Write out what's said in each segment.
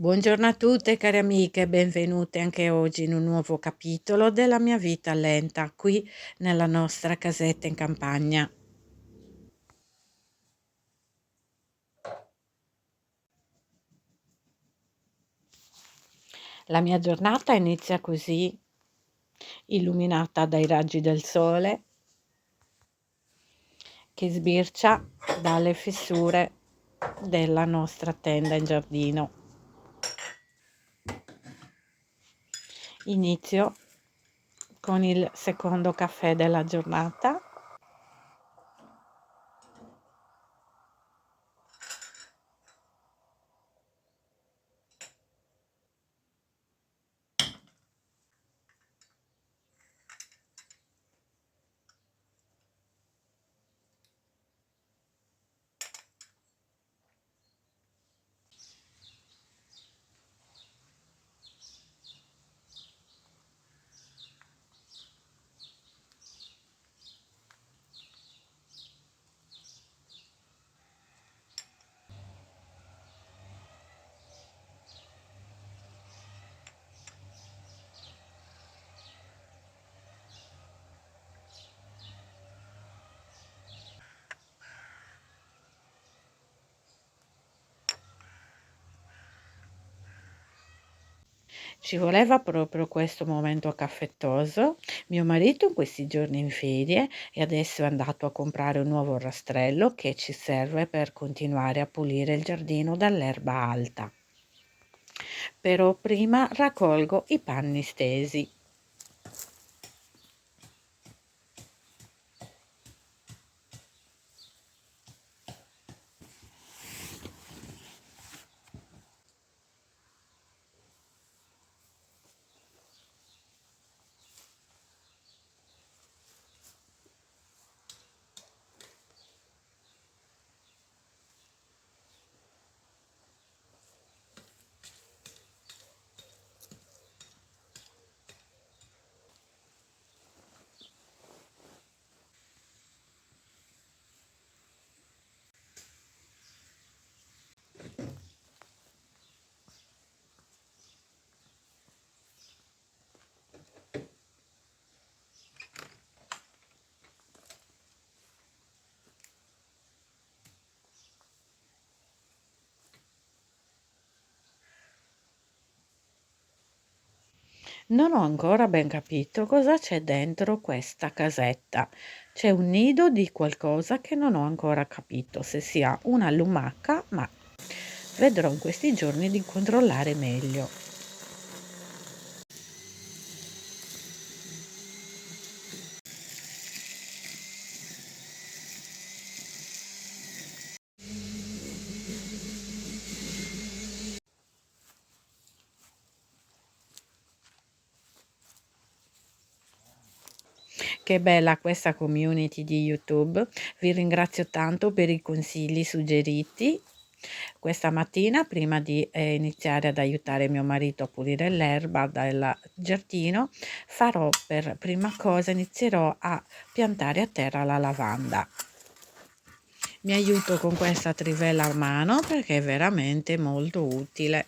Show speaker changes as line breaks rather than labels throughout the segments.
Buongiorno a tutte care amiche, benvenute anche oggi in un nuovo capitolo della mia vita lenta qui nella nostra casetta in campagna. La mia giornata inizia così, illuminata dai raggi del sole che sbircia dalle fessure della nostra tenda in giardino. Inizio con il secondo caffè della giornata. Ci voleva proprio questo momento caffettoso. Mio marito in questi giorni è in ferie e adesso è andato a comprare un nuovo rastrello che ci serve per continuare a pulire il giardino dall'erba alta. Però prima raccolgo i panni stesi. Non ho ancora ben capito cosa c'è dentro questa casetta. C'è un nido di qualcosa che non ho ancora capito, se sia una lumaca, ma vedrò in questi giorni di controllare meglio. Che bella questa community di YouTube. Vi ringrazio tanto per i consigli suggeriti. Questa mattina, prima di iniziare ad aiutare mio marito a pulire l'erba del giardino, farò per prima cosa, inizierò a piantare a terra la lavanda. Mi aiuto con questa trivella a mano perché è veramente molto utile.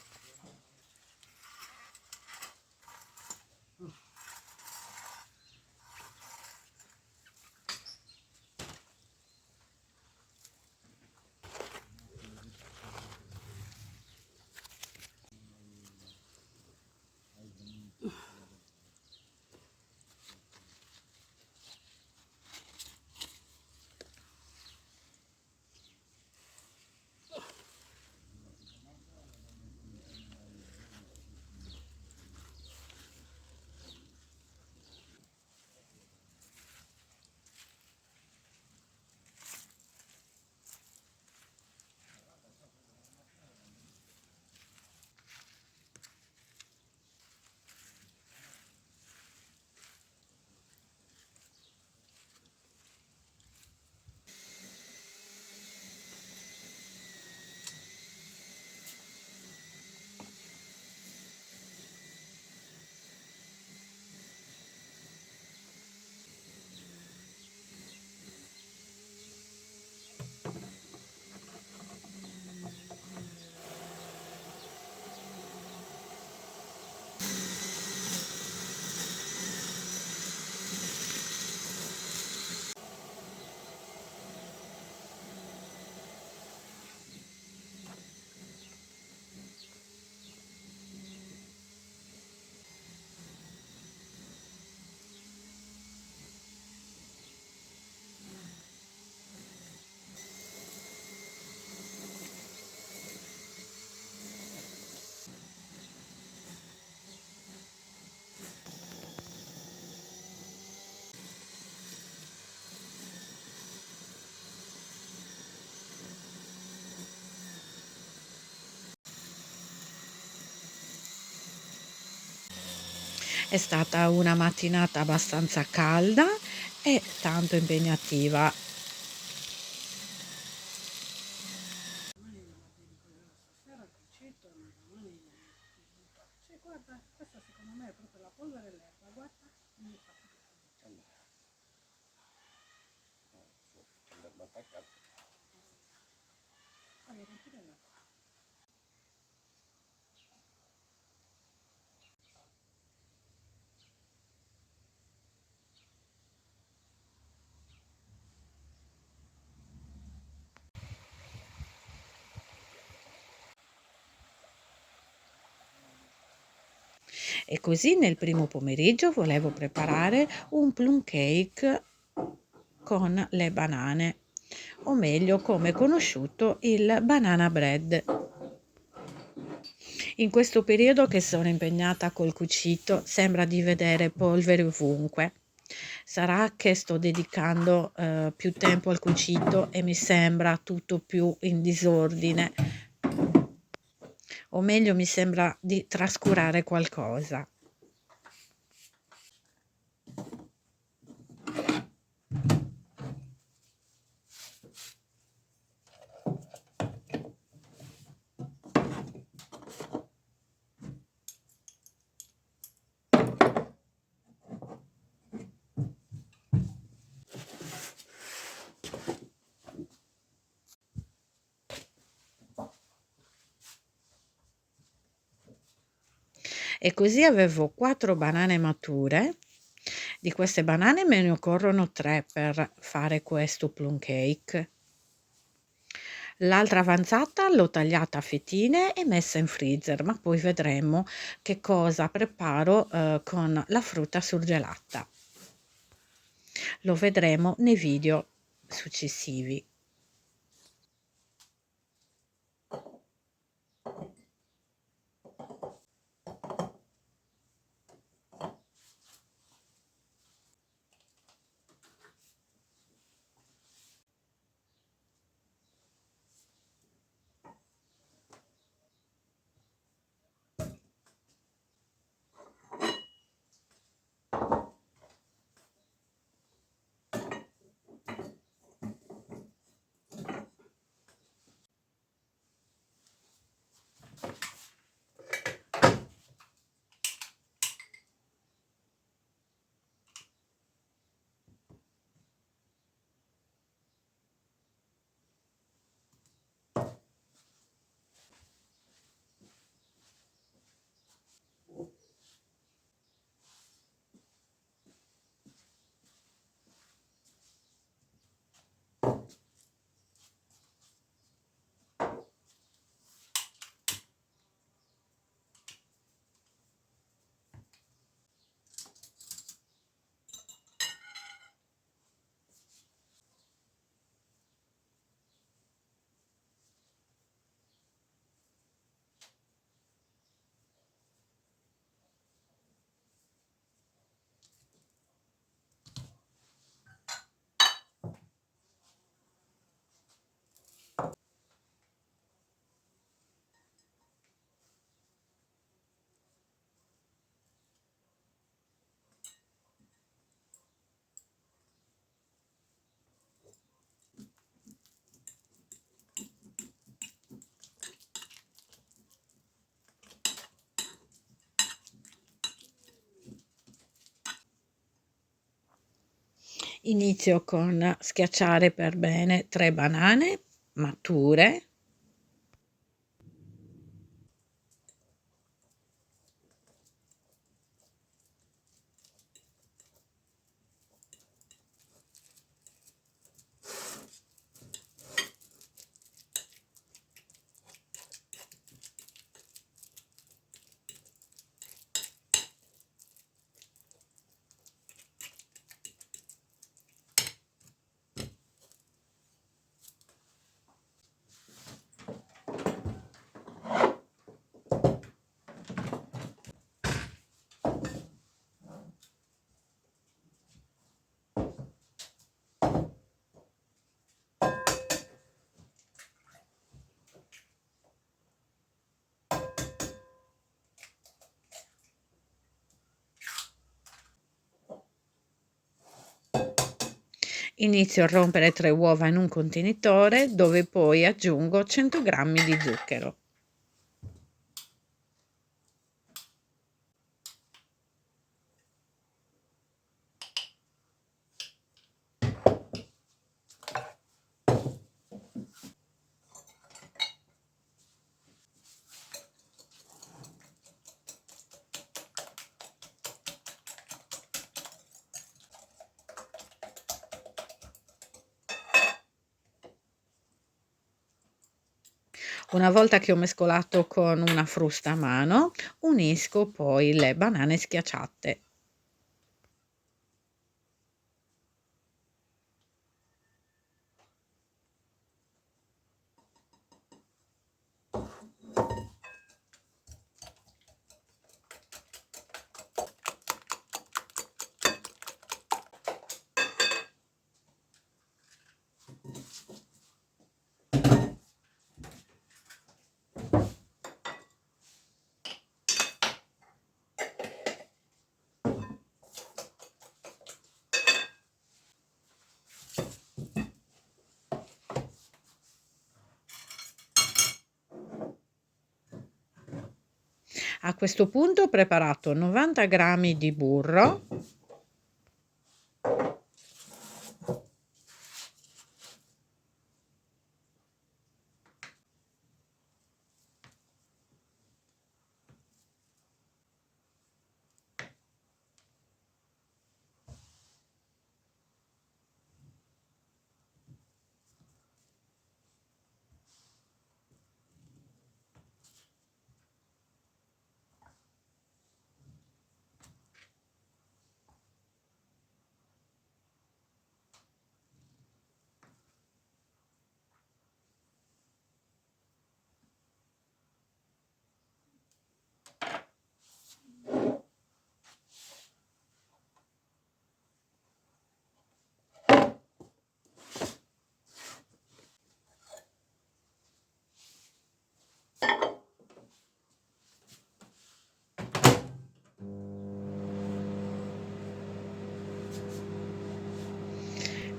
È stata una mattinata abbastanza calda e tanto impegnativa. E così nel primo pomeriggio volevo preparare un plum cake con le banane, o meglio come è conosciuto il banana bread. In questo periodo che sono impegnata col cucito sembra di vedere polvere ovunque. Sarà che sto dedicando più tempo al cucito e mi sembra tutto più in disordine, o meglio mi sembra di trascurare qualcosa. E così avevo 4 banane mature. Di queste banane me ne occorrono 3 per fare questo plum cake. L'altra avanzata l'ho tagliata a fettine e messa in freezer, ma poi vedremo che cosa preparo con la frutta surgelata. Lo vedremo nei video successivi. Inizio con schiacciare per bene 3 banane mature. Inizio a rompere 3 uova in un contenitore dove poi aggiungo 100 g di zucchero. Una volta che ho mescolato con una frusta a mano, unisco poi le banane schiacciate. A questo punto ho preparato 90 g di burro,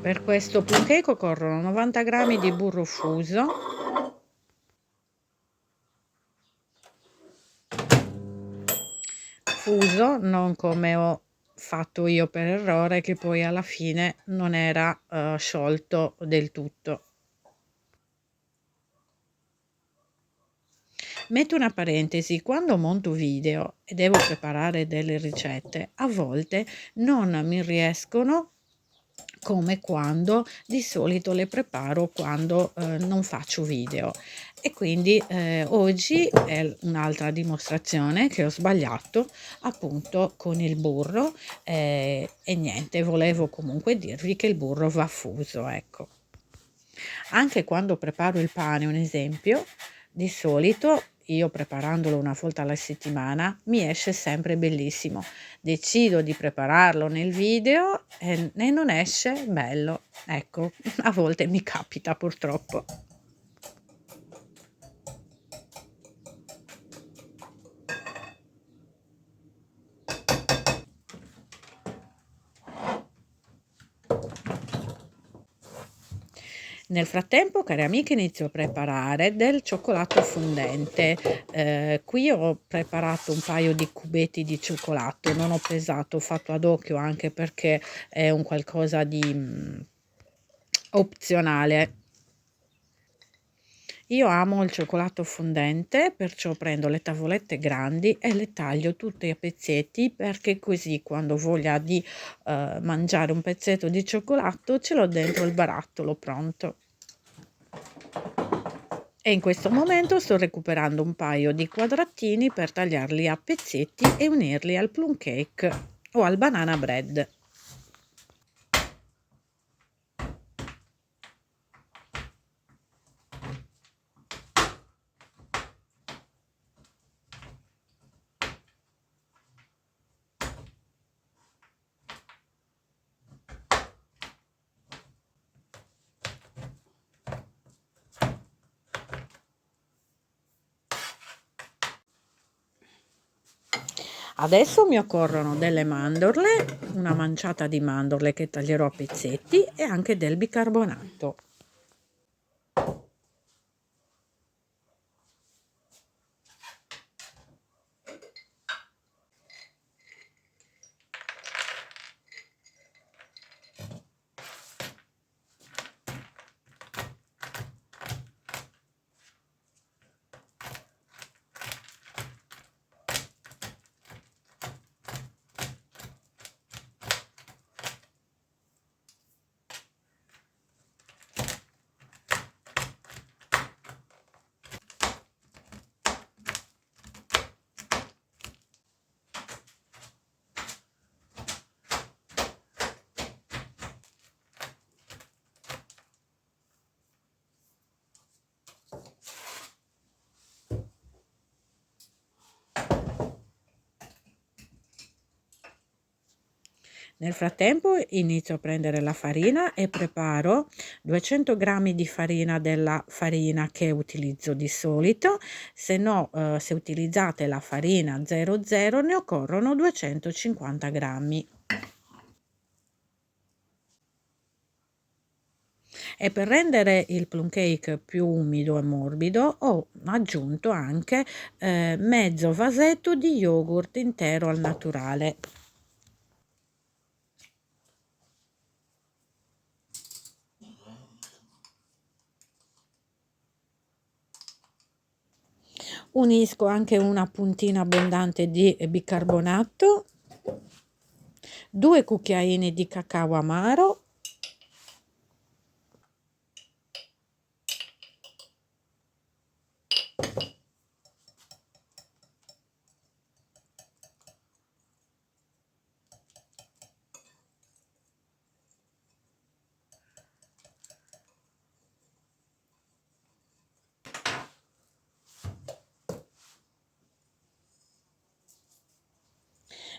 per questo plum cake occorrono 90 g di burro fuso, non come ho fatto io per errore, che poi alla fine non era sciolto del tutto. Metto una parentesi: quando monto video e devo preparare delle ricette, a volte non mi riescono come quando di solito le preparo quando non faccio video, e quindi oggi è un'altra dimostrazione che ho sbagliato appunto con il burro, e niente, volevo comunque dirvi che il burro va fuso, ecco. Anche quando preparo il pane, un esempio, di solito io preparandolo una volta alla settimana mi esce sempre bellissimo. Decido di prepararlo nel video e non esce bello. Ecco, a volte mi capita purtroppo. Nel frattempo, cari amiche, inizio a preparare del cioccolato fondente. Qui ho preparato un paio di cubetti di cioccolato, non ho pesato, ho fatto ad occhio anche perché è un qualcosa di opzionale. Io amo il cioccolato fondente, perciò prendo le tavolette grandi e le taglio tutte a pezzetti, perché così quando ho voglia di mangiare un pezzetto di cioccolato ce l'ho dentro il barattolo pronto. E in questo momento sto recuperando un paio di quadratini per tagliarli a pezzetti e unirli al plum cake o al banana bread. Adesso mi occorrono delle mandorle, una manciata di mandorle che taglierò a pezzetti e anche del bicarbonato. Nel frattempo inizio a prendere la farina e preparo 200 grammi di farina della farina che utilizzo di solito, se no se utilizzate la farina 00 ne occorrono 250 grammi. E per rendere il plum cake più umido e morbido ho aggiunto anche mezzo vasetto di yogurt intero al naturale. Unisco anche una puntina abbondante di bicarbonato, 2 cucchiaini di cacao amaro,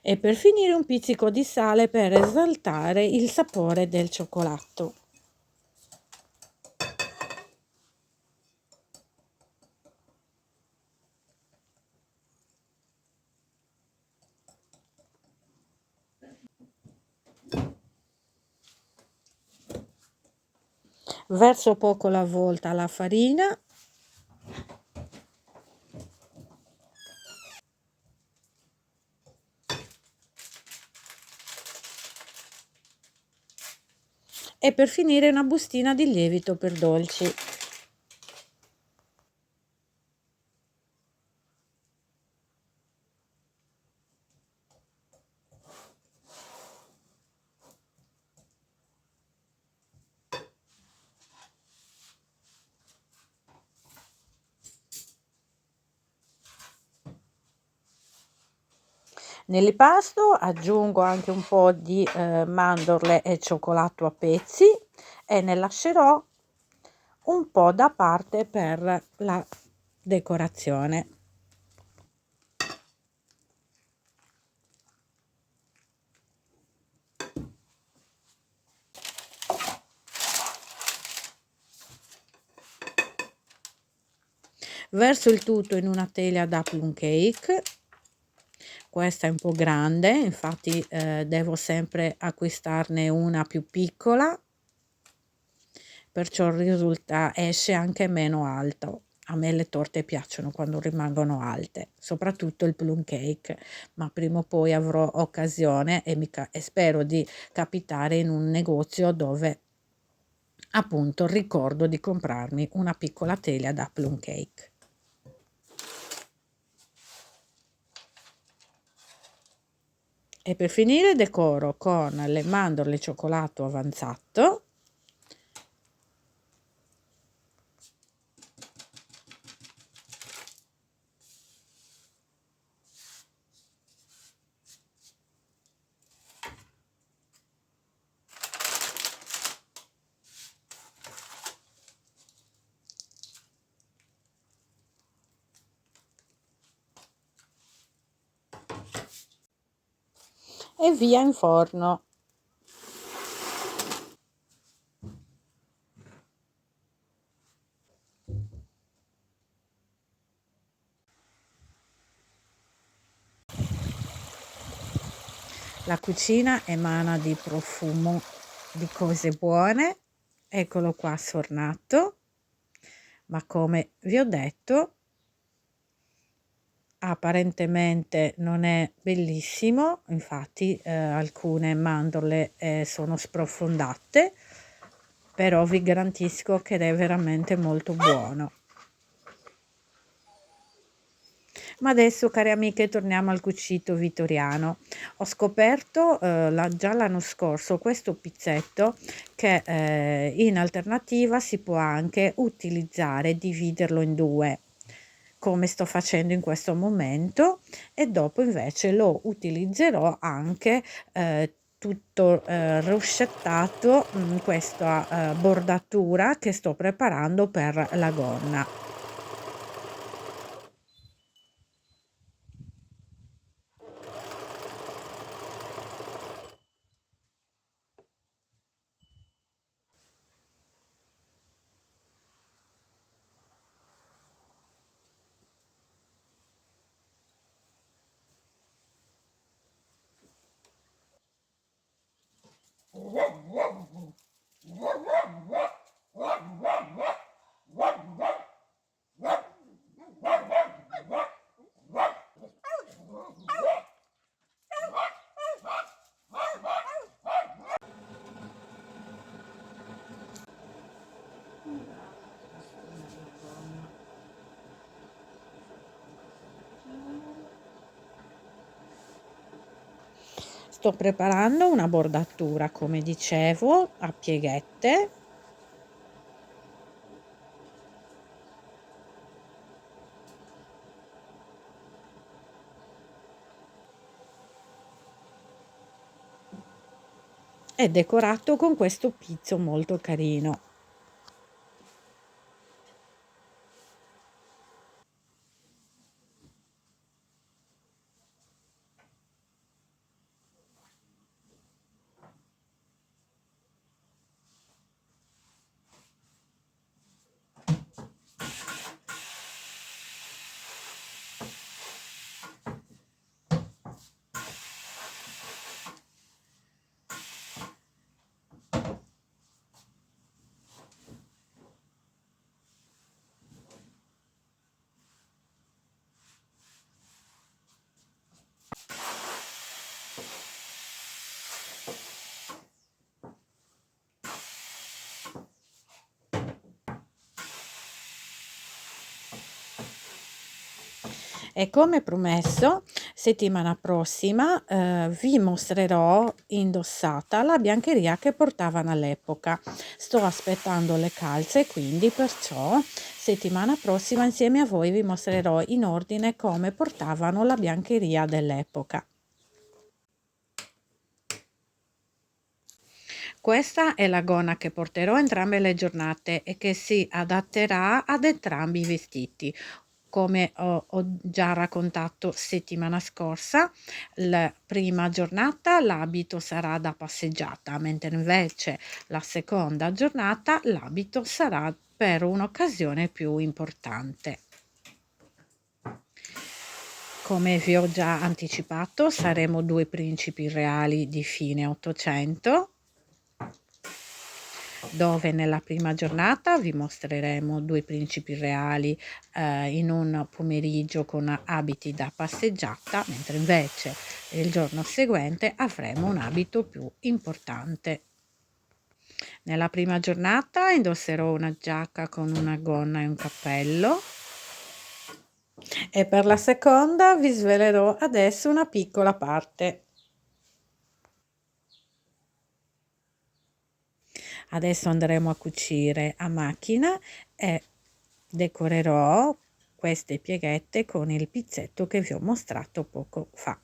e per finire un pizzico di sale per esaltare il sapore del cioccolato. Verso poco alla volta la farina e per finire una bustina di lievito per dolci. Nell'impasto aggiungo anche un po' di mandorle e cioccolato a pezzi e ne lascerò un po' da parte per la decorazione. Verso il tutto in una teglia da plum cake. Questa è un po' grande, infatti devo sempre acquistarne una più piccola, perciò esce anche meno alto. A me le torte piacciono quando rimangono alte, soprattutto il plum cake, ma prima o poi avrò occasione e spero di capitare in un negozio dove appunto ricordo di comprarmi una piccola teglia da plum cake. E per finire decoro con le mandorle cioccolato avanzato e via in forno. La cucina emana di profumo di cose buone. Eccolo qua sfornato, ma come vi ho detto apparentemente non è bellissimo, infatti alcune mandorle sono sprofondate, però vi garantisco che è veramente molto buono. Ma adesso, care amiche, torniamo al cucito vittoriano. Ho scoperto già l'anno scorso questo pizzetto che in alternativa si può anche utilizzare, dividerlo in due, come sto facendo in questo momento, e dopo invece lo utilizzerò anche tutto ruscettato in questa bordatura che sto preparando per la gonna. Sto preparando una bordatura, come dicevo, a pieghette. È decorato con questo pizzo molto carino. E come promesso, settimana prossima vi mostrerò indossata la biancheria che portavano all'epoca. Sto aspettando le calze, quindi perciò settimana prossima insieme a voi vi mostrerò in ordine come portavano la biancheria dell'epoca. Questa è la gonna che porterò entrambe le giornate e che si adatterà ad entrambi i vestiti. Come ho già raccontato settimana scorsa, la prima giornata l'abito sarà da passeggiata, mentre invece la seconda giornata l'abito sarà per un'occasione più importante. Come vi ho già anticipato, saremo due principi reali di fine 800, dove nella prima giornata vi mostreremo due principi reali in un pomeriggio con abiti da passeggiata, mentre invece il giorno seguente avremo un abito più importante. Nella prima giornata indosserò una giacca con una gonna e un cappello, e per la seconda vi svelerò adesso una piccola parte. Adesso andremo a cucire a macchina e decorerò queste pieghette con il pizzetto che vi ho mostrato poco fa.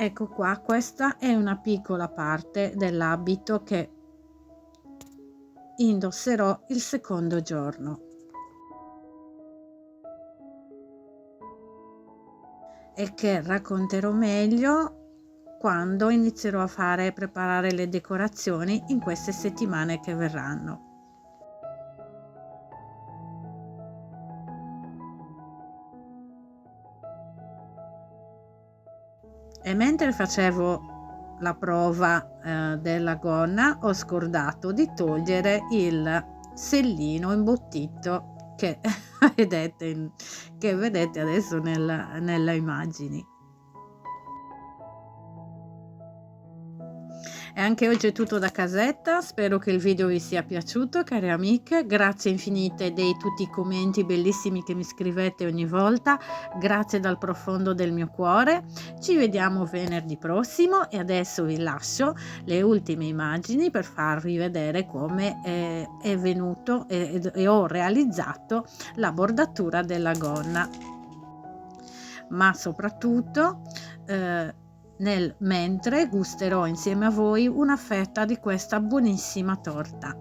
Ecco qua, questa è una piccola parte dell'abito che indosserò il secondo giorno e che racconterò meglio quando inizierò a preparare le decorazioni in queste settimane che verranno. E mentre facevo la prova della gonna, ho scordato di togliere il sellino imbottito che vedete adesso nelle immagini. E anche oggi è tutto da casetta, spero che il video vi sia piaciuto, care amiche, grazie infinite di tutti i commenti bellissimi che mi scrivete ogni volta, grazie dal profondo del mio cuore, ci vediamo venerdì prossimo e adesso vi lascio le ultime immagini per farvi vedere come è venuto e ho realizzato la bordatura della gonna, ma soprattutto nel mentre gusterò insieme a voi una fetta di questa buonissima torta.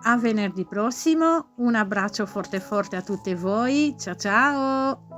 A venerdì prossimo, un abbraccio forte forte a tutte voi, ciao ciao!